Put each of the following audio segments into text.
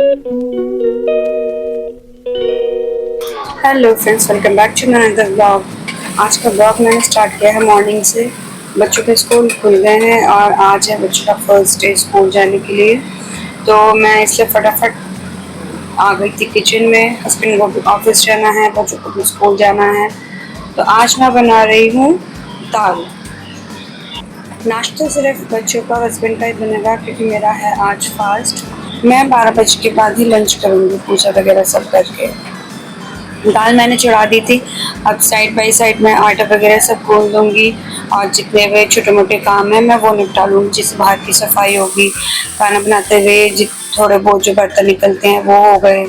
Hello friends, welcome back to my another blog. आज का blog मैंने स्टार्ट किया है मॉर्निंग से। बच्चों के स्कूल खुल गए हैं और आज है बच्चों का फर्स्ट डे स्कूल जाने के लिए। तो मैं इसलिए फटाफट आ गई थी किचन में। हस्बैंड को भी ऑफिस जाना है, बच्चों को भी स्कूल जाना है। तो आज मैं बना रही हूँ दाल। नाश्ता सिर्फ बच्चों का, हस्बैंड का ही बनेगा क्योंकि मेरा है आज फास्ट। मैं 12 बजे के बाद ही लंच करूँगी, पूजा वगैरह सब करके। दाल मैंने चढ़ा दी थी। अब साइड बाय साइड मैं आटा वगैरह सब खोल दूंगी और जितने वे छोटे मोटे काम हैं मैं वो निपटा लूँगी। जैसे बाहर की सफाई होगी, खाना बनाते हुए जित थोड़े बहुत जो बर्तन निकलते हैं वो हो गए।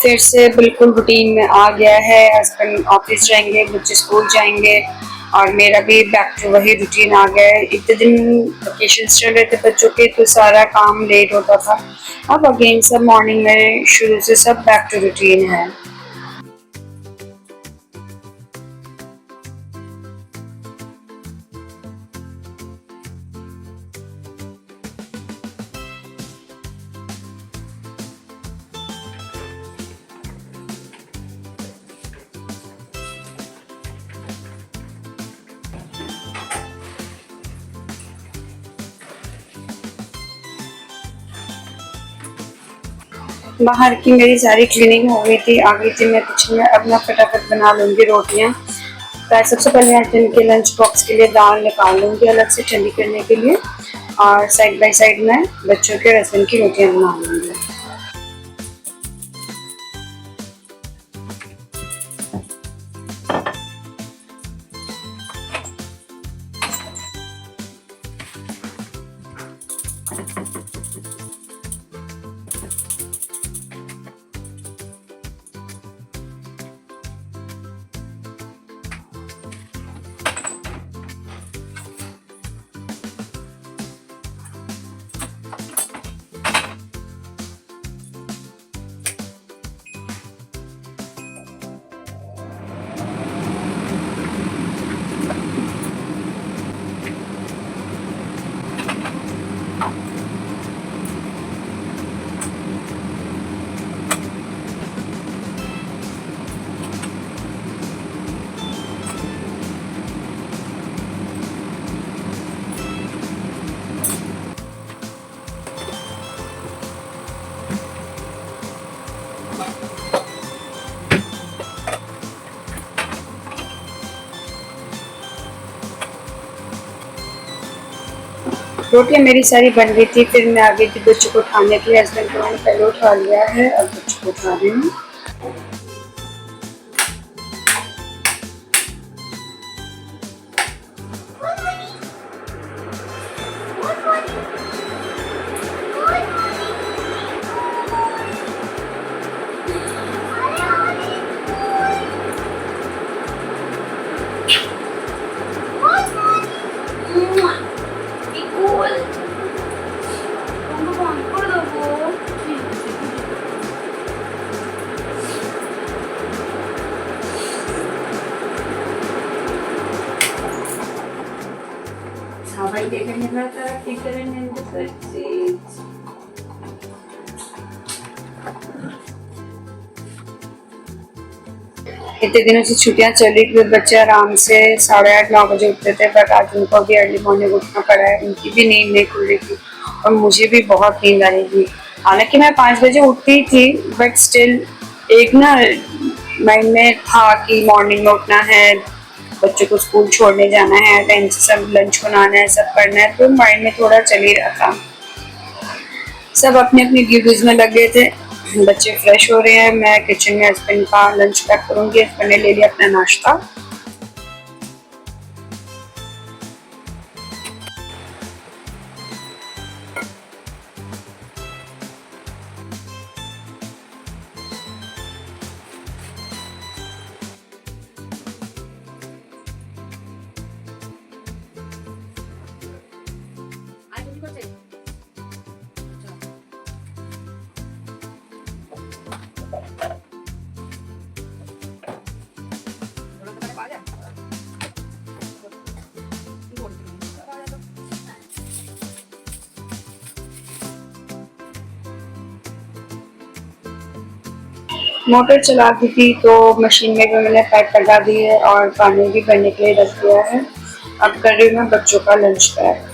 फिर से बिल्कुल रूटीन में आ गया है। हस्बैंड ऑफिस जाएंगे, बच्चे स्कूल जाएंगे और मेरा भी बैक टू वही रूटीन आ गया है। इतने दिन वेकेशन चल रहे थे बच्चों के तो सारा काम लेट होता था। अब अगेन सब मॉर्निंग में शुरू से सब बैक टू रूटीन है। बाहर की मेरी सारी क्लीनिंग हो गई थी, आ गई थी मैं किचन में। अब मैं फटाफट बना लूँगी रोटियाँ। तो सबसे पहले मैं इनके लंच बॉक्स के लिए दाल निकाल लूँगी अलग से ठंडी करने के लिए, और साइड बाय साइड में बच्चों के हस्बैंड की रोटियाँ बना लूँगी। रोटियाँ मेरी सारी बन गई थी। फिर मैं आ गई थी बच्चों को उठाने के लिए। हस्बैंड को मैंने पहले उठा लिया है, अब बच्चों को उठा रही हूँ। सबाई देखने लगा टीचर ने इतने दिनों से छुट्टियां चली थी, बच्चे आराम से 8:30-9 बजे उठते थे, बट आज उनको भी अर्ली मॉर्निंग उठना पड़ा है। उनकी भी नींद नहीं खुल रही थी और मुझे भी बहुत नींद आ रही थी। हालांकि मैं 5 बजे उठती थी, बट स्टिल एक ना माइंड में था कि मॉर्निंग में उठना है, बच्चों को स्कूल छोड़ने जाना है, टाइम से सब लंच बनाना है, सब करना है, तो माइंड में थोड़ा चल ही रहा था। सब अपनी अपनी ड्यूटीज में लगे थे। बच्चे फ्रेश हो रहे हैं, मैं किचन में हस्बैंड का लंच पैक करूंगी। हस्बैंड ने ले लिया अपना नाश्ता। मोटर चला दी थी तो मशीन में भी मैंने पैक लगा दी है और पानी भी भरने के लिए रख दिया है। अब कर रही हूँ मैं बच्चों का लंच पैक।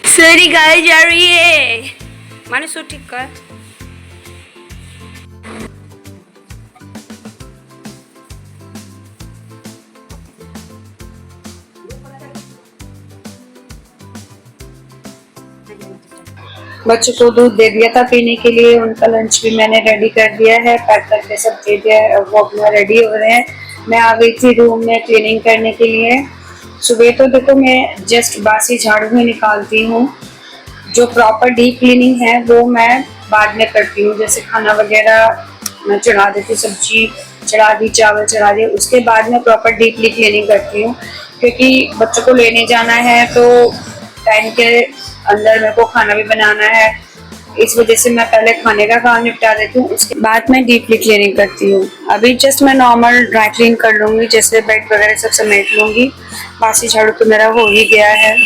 सारी गाय जा रही है। माने सो ठीक कर। बच्चों को दूध दे दिया था पीने के लिए, उनका लंच भी मैंने रेडी कर दिया है, पैक करके सब दे दिया है। वो अपना रेडी हो रहे हैं। मैं आ गई थी रूम में क्लीनिंग करने के लिए। सुबह तो देखो मैं जस्ट बासी झाड़ू में निकालती हूँ। जो प्रॉपर डीप क्लीनिंग है वो मैं बाद में करती हूँ। जैसे खाना वगैरह मैं चढ़ा देती हूँ, सब्जी चढ़ा दी, चावल चढ़ा दिए, उसके बाद मैं प्रॉपर डीपली क्लीनिंग करती हूँ। क्योंकि बच्चों को लेने जाना है तो टाइम के अंदर मेरे को खाना भी बनाना है। इस वजह से मैं पहले खाने का काम निपटा देती हूँ, उसके बाद मैं डीपली क्लीनिंग करती हूँ। अभी जस्ट मैं नॉर्मल ड्राई क्लीन कर लूँगी, जैसे बेड वगैरह सब समेट लूँगी। बासी झाड़ू तो मेरा हो ही गया है।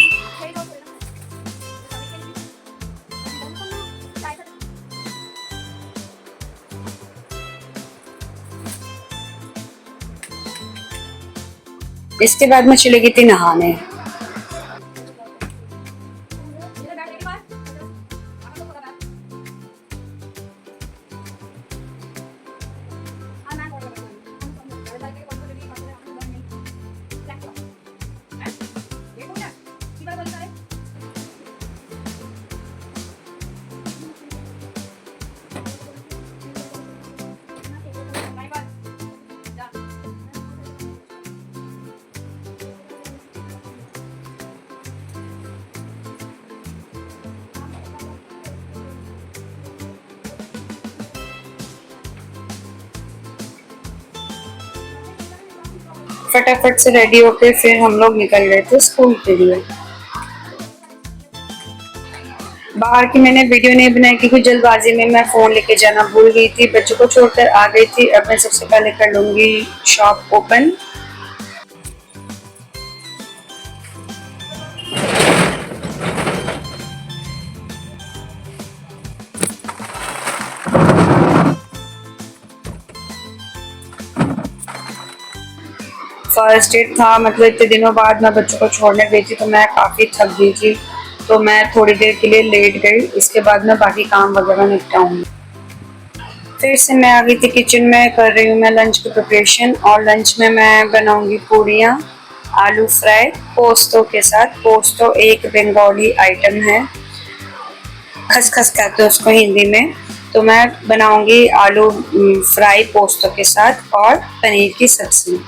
इसके बाद मैं चली गई थी नहाने। फटाफट से रेडी होके फिर हम लोग निकल गए थे स्कूल के लिए। बाहर की मैंने वीडियो नहीं बनाई क्योंकि जल्दबाजी में मैं फोन लेके जाना भूल गई थी, बच्चों को छोड़कर आ गई थी। अब मैं सबसे पहले कर लूंगी शॉप ओपन। फर्स्ट डेट था, मतलब इतने दिनों बाद मैं बच्चों को छोड़ने गई थी तो मैं काफ़ी थक गई थी, तो मैं थोड़ी देर के लिए लेट गई। इसके बाद मैं बाकी काम वगैरह निपटाऊंगी। फिर से मैं आ गई थी किचन में, कर रही हूँ मैं लंच की प्रिपरेशन। और लंच में मैं बनाऊंगी पूड़ियाँ, आलू फ्राई पोस्तों के साथ। पोस्तो एक बंगाली आइटम है, खसखस कहते हैं उसको हिंदी में। तो मैं बनाऊंगी आलू फ्राई पोस्तों के साथ और पनीर की सब्जी।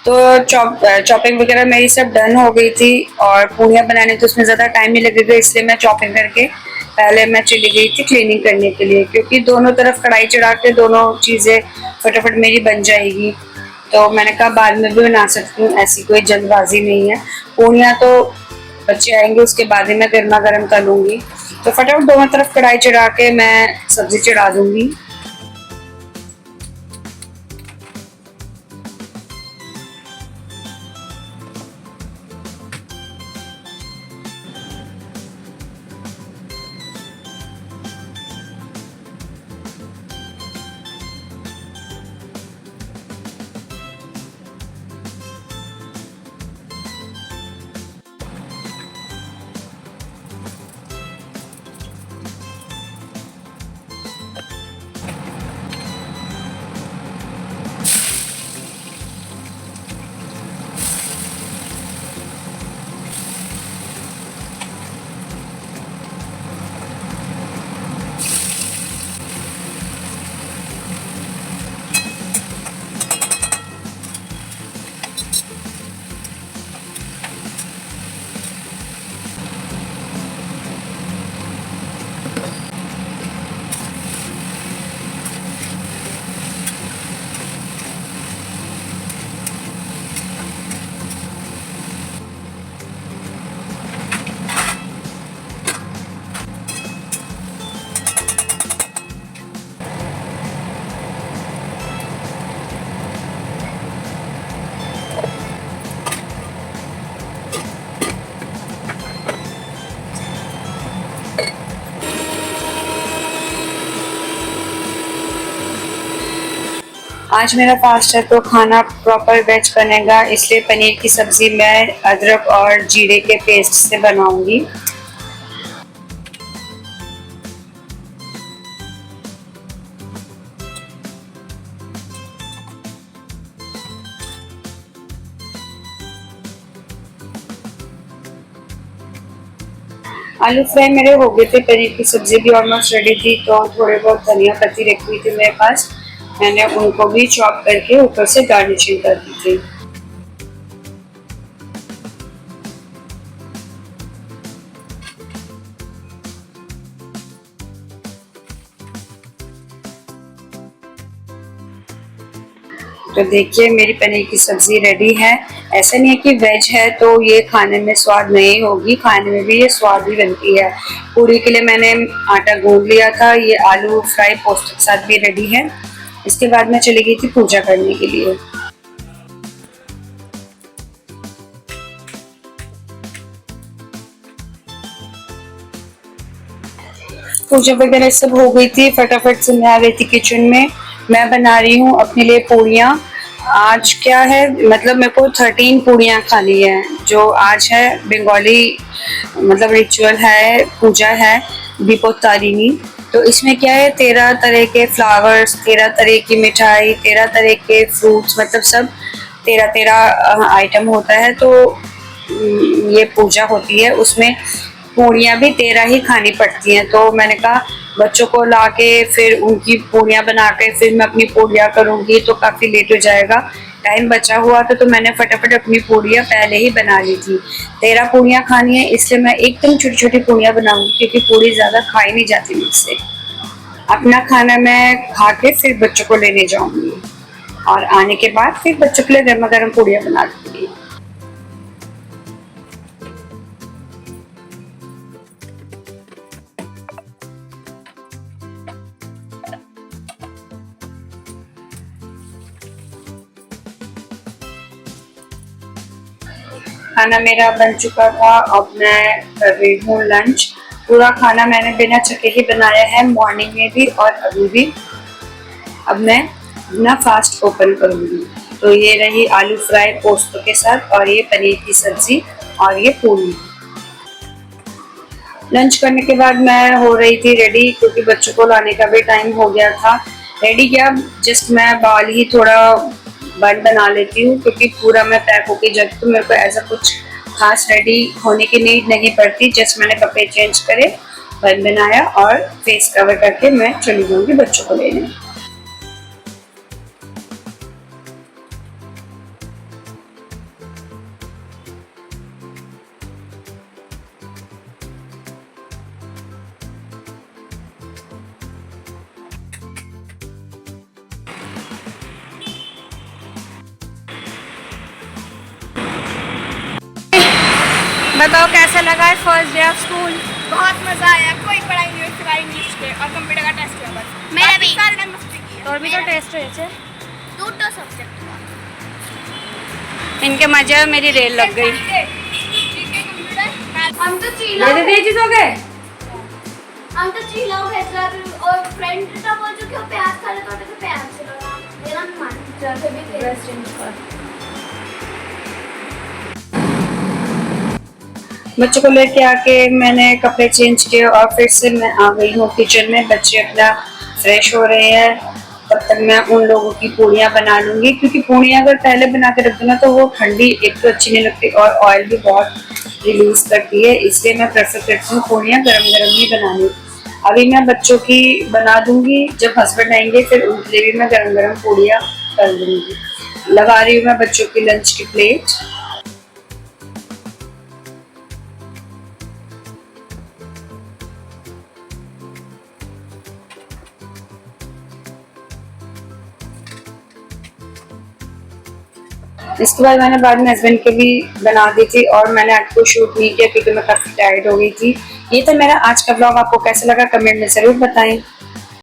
तो चॉपिंग वगैरह मेरी सब डन हो गई थी और पूड़ियाँ बनाने तो उसमें ज़्यादा टाइम नहीं लगेगा, इसलिए मैं चॉपिंग करके पहले मैं चली गई थी क्लीनिंग करने के लिए, क्योंकि दोनों तरफ कढ़ाई चढ़ा के दोनों चीज़ें फटाफट मेरी बन जाएगी। तो मैंने कहा बाद में भी बना सकती हूँ, ऐसी कोई जल्दबाजी नहीं है। पूड़ियाँ तो बच्चे आएंगे उसके बाद ही मैं गर्मा गर्म तलूंगी। तो फटाफट दोनों तरफ कढ़ाई चढ़ा के मैं सब्जी चढ़ा दूंगी। आज मेरा फास्ट है तो खाना प्रॉपर वेज बनेगा, इसलिए पनीर की सब्ज़ी मैं अदरक और जीरे के पेस्ट से बनाऊंगी। आलू फ्राई मेरे हो गए थे, पनीर की सब्जी भी ऑलमोस्ट रेडी थी, तो थोड़े बहुत धनिया पत्ती रखी हुई थी मेरे पास, मैंने उनको भी चॉप करके ऊपर से गार्निशिंग कर दी थी। तो देखिए मेरी पनीर की सब्जी रेडी है। ऐसा नहीं है कि वेज है तो ये खाने में स्वाद नहीं होगी, खाने में भी ये स्वाद ही बनती है। पूरी के लिए मैंने आटा गूंद लिया था। ये आलू फ्राई पोस्ट के साथ भी रेडी है। इसके बाद मैं चली गई थी पूजा करने के लिए। पूजा वगैरह सब हो गई थी, फटाफट से मैं आ गई थी किचन में। मैं बना रही हूँ अपने लिए पूड़ियाँ। आज क्या है, मतलब मेरे को 13 पूड़ियाँ खानी है। जो आज है बंगाली मतलब रिचुअल है, पूजा है दीपोत्तारिणी। तो इसमें क्या है, 13 तरह के फ्लावर्स, 13 तरह की मिठाई, 13 तरह के फ्रूट्स, मतलब सब 13 आइटम होता है। तो ये पूजा होती है, उसमें पूड़ियाँ भी 13 ही खानी पड़ती हैं। तो मैंने कहा बच्चों को लाके फिर उनकी पूड़ियाँ बना के फिर मैं अपनी पूड़ियाँ करूँगी तो काफ़ी लेट हो जाएगा। टाइम बचा हुआ था तो मैंने फटाफट अपनी पूड़ियाँ पहले ही बना ली थी। 13 पूड़ियाँ खानी है, इसलिए मैं एकदम छोटी छोटी पूड़ियाँ बनाऊंगी, क्योंकि पूड़ी ज़्यादा खाई नहीं जाती मुझसे। अपना खाना मैं खा के फिर बच्चों को लेने जाऊँगी और आने के बाद फिर बच्चों के लिए गर्मा गर्म पूड़ियाँ बना दूँगी। खाना मेरा बन चुका था, अब मैं कर रही हूँ लंच। पूरा खाना मैंने बिना चखे ही बनाया है, मॉर्निंग में भी और अभी भी। अब मैं अपना फास्ट ओपन करूँगी। तो ये रही आलू फ्राई पोस्तों के साथ, और ये पनीर की सब्जी, और ये पूरी। लंच करने के बाद मैं हो रही थी रेडी, क्योंकि बच्चों को लाने का भी टाइम हो गया था। रेडी क्या, जस्ट मैं बाल ही थोड़ा बन बना लेती हूँ, क्योंकि पूरा मैं पैक होके जब तो मेरे को ऐसा कुछ खास रेडी होने की नीड नहीं पड़ती। जस्ट मैंने कपड़े चेंज करे, बन बनाया और फेस कवर करके मैं चली जाऊंगी बच्चों को लेने। बताओ कैसा लगा है फर्स्ट डे ऑफ स्कूल? बहुत मजा आया, कोई पढ़ाई नहीं हुई सिवाय इंग्लिश के, और कंप्यूटर का टेस्ट हुआ बस। मेरा भी सारे ने मस्ती की। और भी तो टेस्ट है, दूसरा सब्जेक्ट इनके मजे में मेरी रेल लग गई। हम तो चीला हो गए, हम तो चीला और फ्रेंड का बोल चुके हो प्याज खा ले, तो प्याज चलो मेरा मान जैसे भी थे। बच्चों को लेके आके मैंने कपड़े चेंज किए और फिर से मैं आ गई हूँ किचन में। बच्चे अपना फ्रेश हो रहे हैं, तब तक मैं उन लोगों की पूड़ियाँ बना लूँगी, क्योंकि पूड़ियाँ अगर पहले बना के रख दूँ ना तो वो ठंडी एक तो अच्छी नहीं लगती और ऑयल भी बहुत रिलीज करती है। इसलिए मैं प्रेफर करती हूँ पूड़ियाँ गरम गरम ही बनानी। अभी मैं बच्चों की बना दूँगी, जब हस्बैंड आएंगे फिर उनके लिए भी मैं गरम गरम पूड़ियाँ कर दूँगी। लगा रही हूँ मैं बच्चों की लंच की प्लेट। इसके बाद मैंने बाद में हस्बैंड के भी बना दी थी, और मैंने आज को शूट नहीं किया क्योंकि मैं काफ़ी टायर्ड हो गई थी। ये था मेरा आज का ब्लॉग। आपको कैसा लगा कमेंट में ज़रूर बताएं।